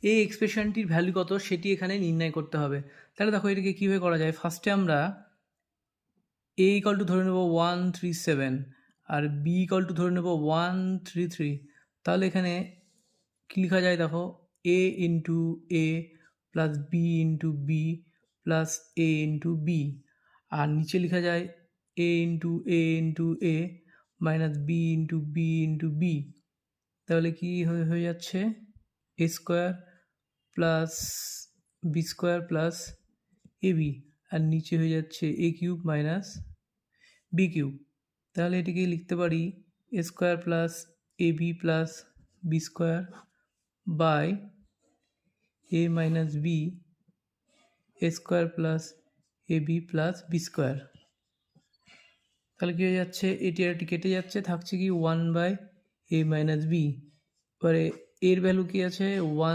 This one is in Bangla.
এই এক্সপ্রেশনটির ভ্যালু কত সেটি এখানে নির্ণয় করতে হবে। তাহলে দেখো এটাকে কীভাবে করা যায়। ফার্স্টে আমরা a = ধরে নেব 137 আর b = ধরে নেব 133। তাহলে এখানে কী লেখা যায় দেখো, a into a plus b into b plus a into b, আর নিচে লেখা যায় a into a into a minus b into b into b। তাহলে কি হয়ে যাচ্ছে a square plus b square plus ab, আর নিচে হয়ে যাচ্ছে a cube minus b cube. তাহলে এটিকে লিখতে পারি a square plus ab plus b square by a minus b a square plus ab plus b square. তাহলে কী হয়ে যাচ্ছে, এটি আর এটি কেটে যাচ্ছে, থাকছে কি 1/a মাইনাস b। এবারে এর ভ্যালু কি আছে 1